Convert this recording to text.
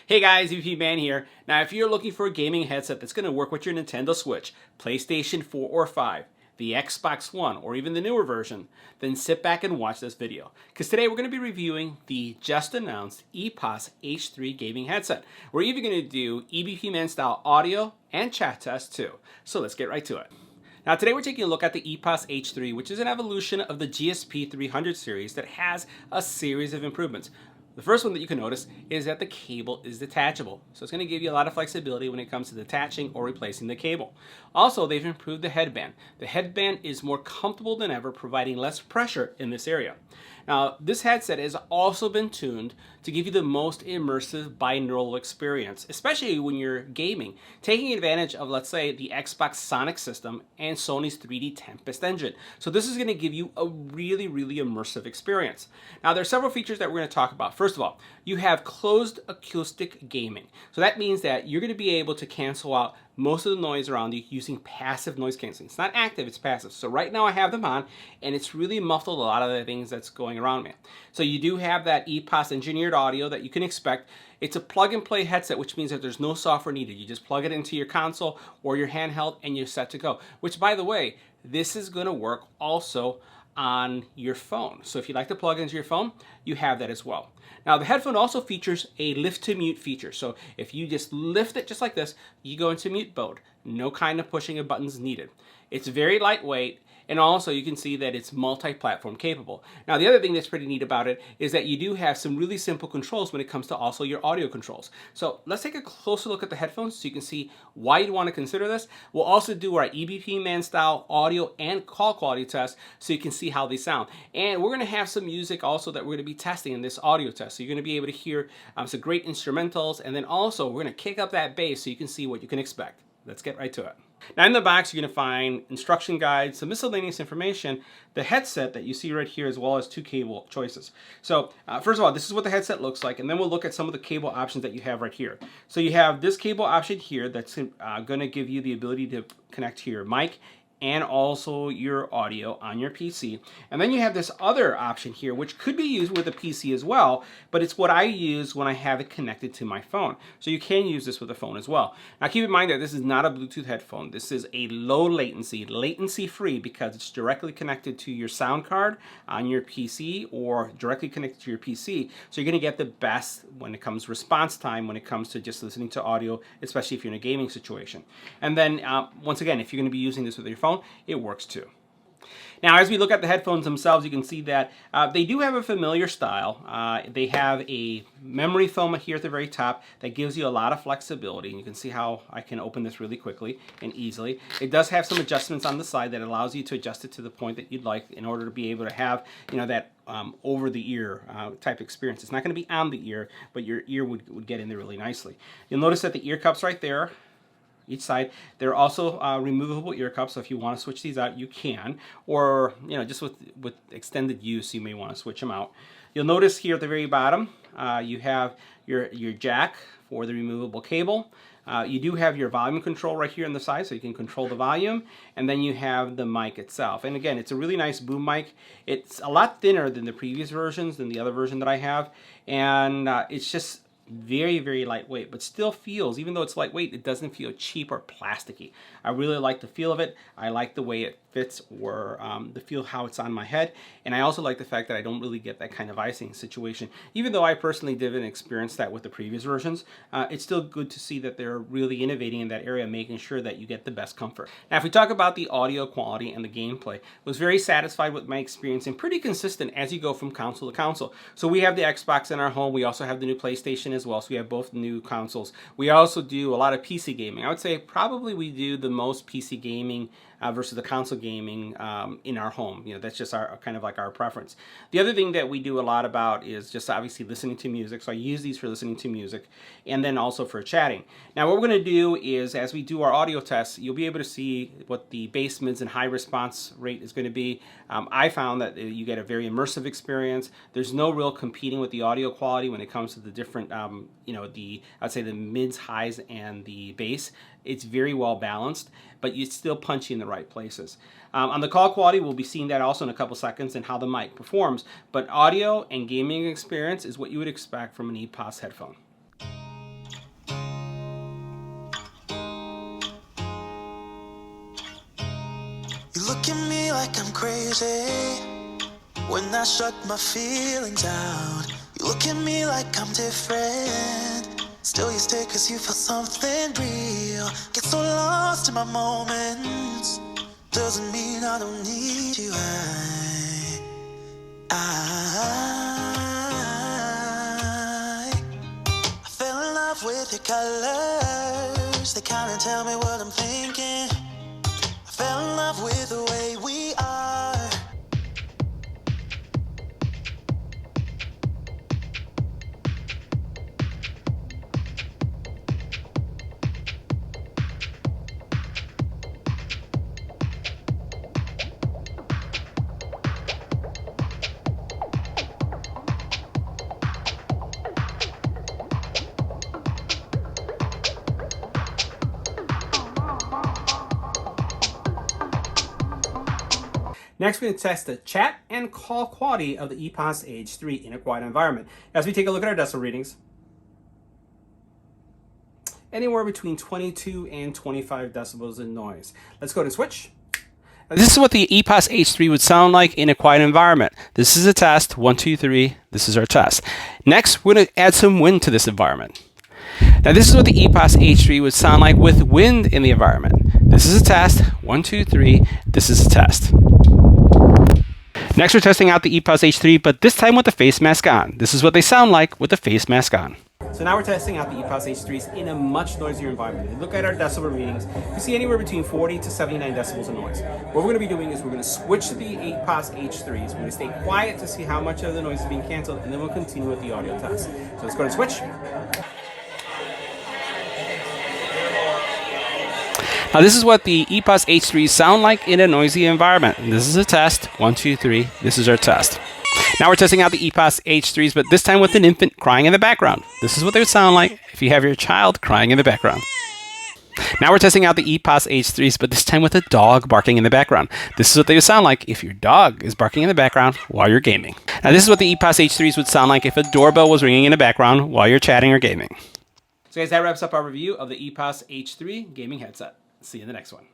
Hey guys, EBPMAN here. Now if you're looking for a gaming headset that's going to work with your Nintendo Switch, PlayStation 4 or 5, the Xbox One, or even the newer version, then sit back and watch this video. Because today we're going to be reviewing the just announced Epos H3 gaming headset. We're even going to do EBPMAN style audio and chat tests too. So let's get right to it. Now today we're taking a look at the Epos H3, which is an evolution of the GSP 300 series that has a series of improvements. The first one that you can notice is that the cable is detachable. So it's going to give you a lot of flexibility when it comes to detaching or replacing the cable. Also, they've improved the headband. The headband is more comfortable than ever, providing less pressure in this area. Now, this headset has also been tuned to give you the most immersive binaural experience, especially when you're gaming, taking advantage of, let's say, the Xbox Sonic system and Sony's 3D Tempest engine. So this is going to give you a really immersive experience. Now, there are several features that we're going to talk about. First of all, you have closed acoustic gaming. So that means that you're going to be able to cancel out most of the noise around you using passive noise canceling. It's not active, it's passive. So right now I have them on and it's really muffled a lot of the things that's going around me. So you do have that Epos engineered audio that you can expect. It's a plug and play headset, which means that there's no software needed. You just plug it into your console or your handheld and you're set to go. Which, by the way, this is going to work also on your phone. So if you like to plug into your phone, you have that as well. Now the headphone also features a lift to mute feature. So if you just lift it just like this, you go into mute mode. No kind of pushing of buttons needed. It's very lightweight. And also you can see that it's multi-platform capable. Now the other thing that's pretty neat about it is that you do have some really simple controls when it comes to also your audio controls. So let's take a closer look at the headphones so you can see why you'd want to consider this. We'll also do our EBPMAN style audio and call quality test so you can see how they sound. And we're going to have some music also that we're going to be testing in this audio test. So you're going to be able to hear some great instrumentals, and then also we're going to kick up that bass so you can see what you can expect. Let's get right to it. Now in the box, you're going to find instruction guides, some miscellaneous information, the headset that you see right here, as well as two cable choices. So first of all, this is what the headset looks like, and then we'll look at some of the cable options that you have right here. So you have this cable option here that's going to give you the ability to connect to your mic and also your audio on your PC. And then you have this other option here, which could be used with a PC as well, but it's what I use when I have it connected to my phone. So you can use this with a phone as well. Now keep in mind that this is not a Bluetooth headphone. This is a low latency free, because it's directly connected to your sound card on your PC or directly connected to your PC. So you're gonna get the best when it comes response time, when it comes to just listening to audio, especially if you're in a gaming situation. And then once again, if you're gonna be using this with your phone, it works too. Now, as we look at the headphones themselves, you can see that they do have a familiar style. They have a memory foam here at the very top that gives you a lot of flexibility. And you can see how I can open this really quickly and easily. It does have some adjustments on the side that allows you to adjust it to the point that you'd like in order to be able to have, that over the ear type experience. It's not going to be on the ear, but your ear would get in there really nicely. You'll notice that the ear cups right there, each side, they're also removable ear cups, so if you want to switch these out, you can, or just with extended use, you may want to switch them out. You'll notice here at the very bottom, you have your jack for the removable cable. You do have your volume control right here on the side, so you can control the volume, and then you have the mic itself. And again, it's a really nice boom mic. It's a lot thinner than the previous versions, than the other version that I have, and it's just very lightweight, but still feels, even though it's lightweight, it doesn't feel cheap or plasticky. I really like the feel of it. I like the way it fits, or the feel how it's on my head, and I also like the fact that I don't really get that kind of icing situation. Even though I personally didn't experience that with the previous versions, it's still good to see that they're really innovating in that area, making sure that you get the best comfort. Now if we talk about the audio quality and the gameplay, I was very satisfied with my experience and pretty consistent as you go from console to console. So we have the Xbox in our home, we also have the new PlayStation as well, so we have both new consoles. We also do a lot of PC gaming. I would say probably we do the most PC gaming versus the console gaming in our home. That's just our kind of like our preference. The other thing that we do a lot about is just obviously listening to music. So I use these for listening to music, and then also for chatting. Now what we're going to do is, as we do our audio tests, you'll be able to see what the bass, mids, and high response rate is going to be. I found that you get a very immersive experience. There's no real competing with the audio quality when it comes to the different, I'd say the mids, highs, and the bass. It's very well balanced, but it's still punchy in the right places. On the call quality, we'll be seeing that also in a couple seconds and how the mic performs. But audio and gaming experience is what you would expect from an Epos headphone. look at me like I'm crazy when I shut my feelings out. You look at me like I'm different, still you stay cause you feel something real. Get so lost in my moments, doesn't mean I don't need you. I fell in love with your colors, they kinda tell me what I'm thinking. I fell in love with the way we are. Next, we're going to test the chat and call quality of the Epos H3 in a quiet environment. As we take a look at our decibel readings, anywhere between 22 and 25 decibels in noise. Let's go to switch. Now, this is what the Epos H3 would sound like in a quiet environment. This is a test. 1, 2, 3. This is our test. Next, we're going to add some wind to this environment. Now, this is what the Epos H3 would sound like with wind in the environment. This is a test. 1, 2, 3. This is a test. Next, we're testing out the Epos H3, but this time with the face mask on. This is what they sound like with the face mask on. So now we're testing out the Epos H3s in a much noisier environment. If you look at our decibel readings, we see anywhere between 40 to 79 decibels of noise. What we're going to be doing is we're going to switch to the Epos H3s. We're going to stay quiet to see how much of the noise is being canceled, and then we'll continue with the audio test. So let's go to switch. Now, this is what the Epos H3s sound like in a noisy environment. This is a test. 1, 2, 3. This is our test. Now we're testing out the Epos H3s, but this time with an infant crying in the background. This is what they would sound like if you have your child crying in the background. Now we're testing out the Epos H3s, but this time with a dog barking in the background. This is what they would sound like if your dog is barking in the background while you're gaming. Now, this is what the Epos H3s would sound like if a doorbell was ringing in the background while you're chatting or gaming. So guys, that wraps up our review of the Epos H3 gaming headset. See you in the next one.